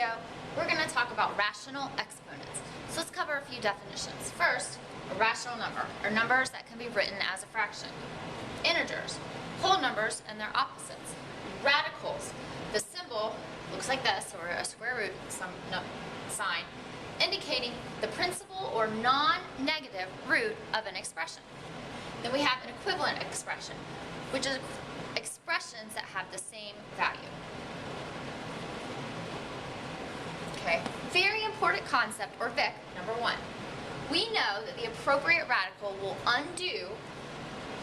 video, we're going to talk about rational exponents. So let's cover a few definitions. First, a rational number are numbers that can be written as a fraction. Integers, whole numbers and their opposites. Radicals, the symbol looks like this, or a square root sign, indicating the principal or non-negative root of an expression. Then we have an equivalent expression, which is expressions that have the same value. Okay, very important concept, or VIC, number one. We know that the appropriate radical will undo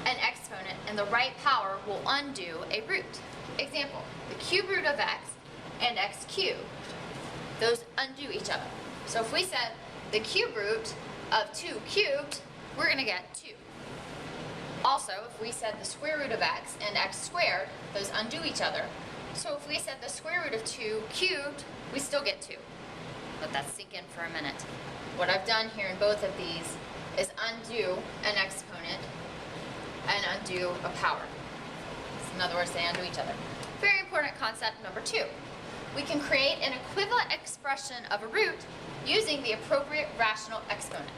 an exponent and the right power will undo a root. Example, the cube root of x and x cubed, those undo each other. So if we said the cube root of 2 cubed, we're going to get 2. Also, if we said the square root of x and x squared, those undo each other. So if we said the square root of 2 cubed, we still get 2. Let that sink in for a minute. What I've done here in both of these is undo an exponent and undo a power. So in other words, they undo each other. Very important concept number 2. We can create an equivalent expression of a root using the appropriate rational exponent.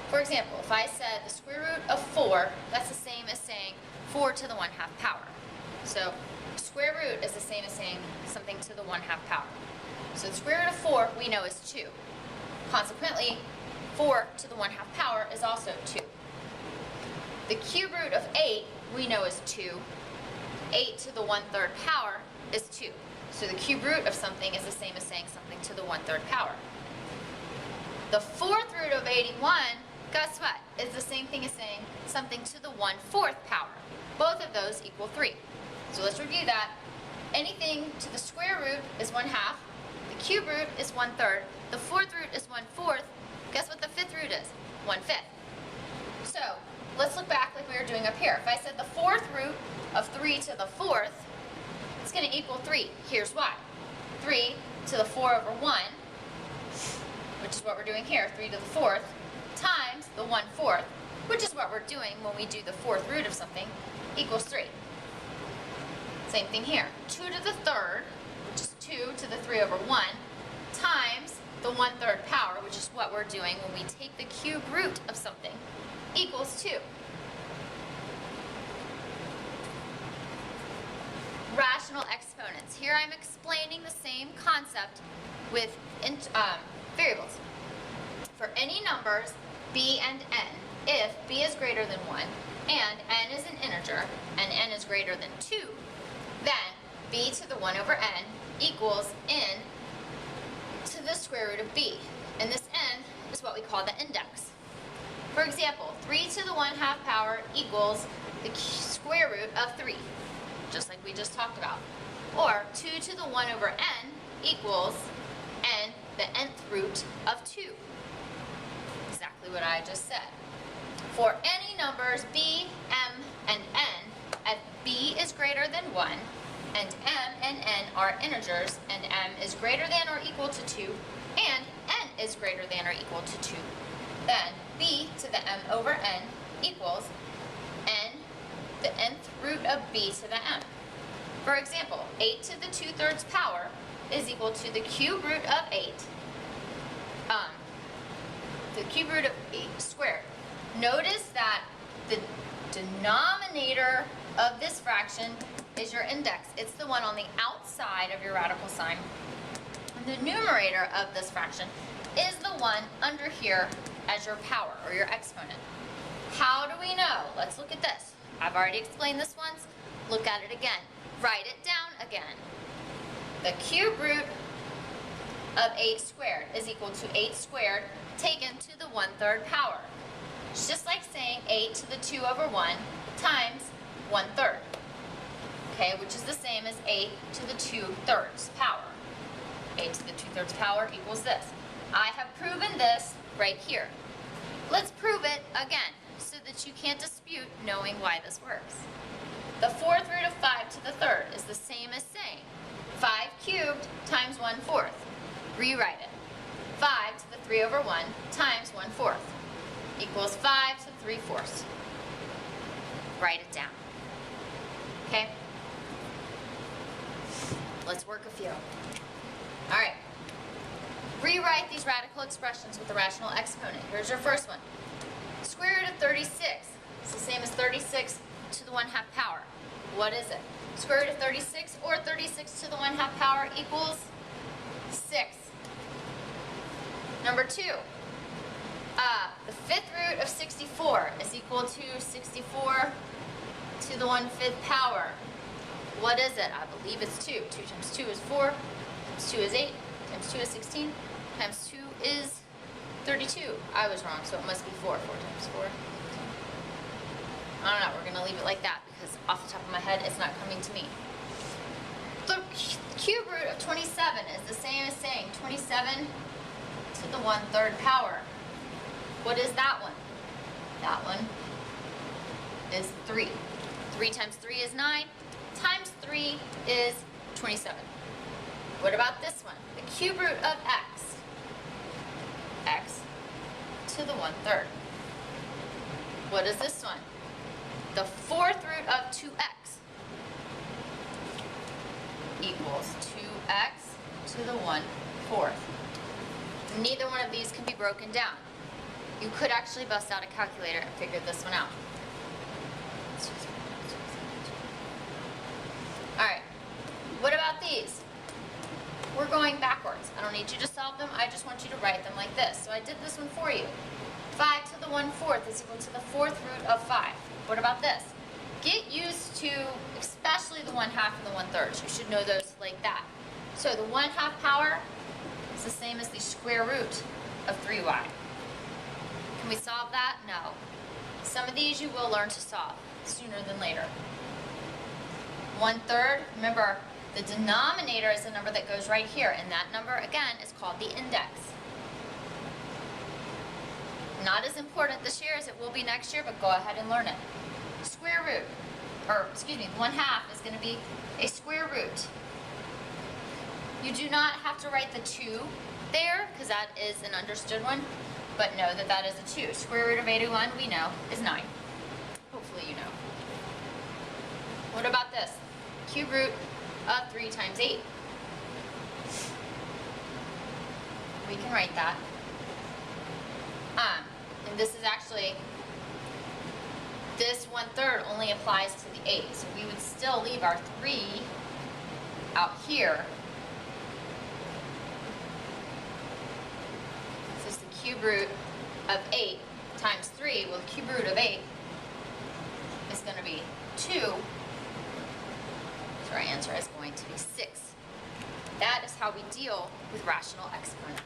For example, if I said the square root of 4, that's the same as saying 4 to the 1/2 power. So square root is the same as saying something to the 1/2 power. So the square root of 4 we know is 2. Consequently, 4 to the 1/2 power is also 2. The cube root of 8 we know is 2. 8 to the 1/3 power is 2. So the cube root of something is the same as saying something to the 1/3 power. The 4th root of 81, guess what, is the same thing as saying something to the 1/4 power. Both of those equal 3. So let's review that. Anything to the square root is 1/2. The cube root is 1/3. The 4th root is 1/4. Guess what the 5th root is? 1/5. So let's look back like we were doing up here. If I said the 4th root of 3 to the 4th, it's going to equal 3. Here's why. 3 to the 4/1, which is what we're doing here, 3 to the 4th, times the 1/4, which is what we're doing when we do the 4th root of something, equals 3. Same thing here. 2 to the 3rd, which is 2 to the 3/1, times the 1/3 power, which is what we're doing when we take the cube root of something, equals 2. Rational exponents. Here I'm explaining the same concept with variables. For any numbers b and n, if b is greater than 1 and n is an integer and n is greater than 2, then b to the 1/n equals n to the square root of b. And this n is what we call the index. For example, 3 to the 1/2 power equals the square root of 3, just like we just talked about. Or 2 to the 1/n equals n, the nth root of 2. Exactly what I just said. For any numbers b, m, and n, if b is greater than 1, and m and n are integers, and m is greater than or equal to 2, and n is greater than or equal to 2, then b to the m/n equals n, the nth root of b to the m. For example, 8 to the 2/3 power is equal to the cube root of 8, the cube root of 8 squared. Notice that the denominator of this fraction is your index. It's the one on the outside of your radical sign. And the numerator of this fraction is the one under here as your power, or your exponent. How do we know? Let's look at this. I've already explained this once. Look at it again. Write it down again. The cube root of 8 squared is equal to 8 squared taken to the 1/3 power. It's just like saying 8 to the 2/1 times 1/3. Okay, which is the same as 8 to the 2/3 power. 8 to the 2/3 power equals this. I have proven this right here. Let's prove it again so that you can't dispute knowing why this works. The 4th root of 5 to the 3rd is the same as saying 5 cubed times 1/4. Rewrite it. 5 to the 3/1 times 1/4 equals 5 to 3/4. Write it down. Okay? Let's work a few. All right. Rewrite these radical expressions with the rational exponent. Here's your first one. Square root of 36 is the same as 36 to the 1/2 power. What is it? Square root of 36 or 36 to the 1/2 power equals 6. Number 2. The 5th root of 64 is equal to 64 to the 1/5 power. What is it? I believe it's 2. 2 times 2 is 4, times 2 is 8, times 2 is 16, times 2 is 32. I was wrong, so it must be 4. 4 times 4. I don't know, we're going to leave it like that because off the top of my head, it's not coming to me. The cube root of 27 is the same as saying 27 to the 1/3 power. What is that one? That one is 3. 3 times 3 is 9, times 3 is 27. What about this one? The cube root of x. X to the 1/3. What is this one? The 4th root of 2x equals 2x to the 1/4. Neither one of these can be broken down. You could actually bust out a calculator and figure this one out. Alright, what about these? We're going backwards. I don't need you to solve them, I just want you to write them like this. So I did this one for you. 5 to the 1/4 is equal to the 4th root of 5. What about this? Get used to especially the 1/2 and the 1/3. You should know those like that. So the 1/2 power is the same as the square root of 3y. Can we solve that? No. Some of these you will learn to solve sooner than later. 1/3, remember, the denominator is the number that goes right here, and that number, again, is called the index. Not as important this year as it will be next year, but go ahead and learn it. Square root, or excuse me, 1/2 is going to be a square root. You do not have to write the 2 there, because that is an understood one, but know that that is a 2. Square root of 81, we know, is 9. Hopefully you know. What about this? Cube root of 3 times 8. We can write that. And this is actually, this 1/3 only applies to the 8. So we would still leave our 3 out here. This is the cube root of 8 times 3. Well, the cube root of 8 is going to be 2. So our answer is going to be 6. That is how we deal with rational exponents.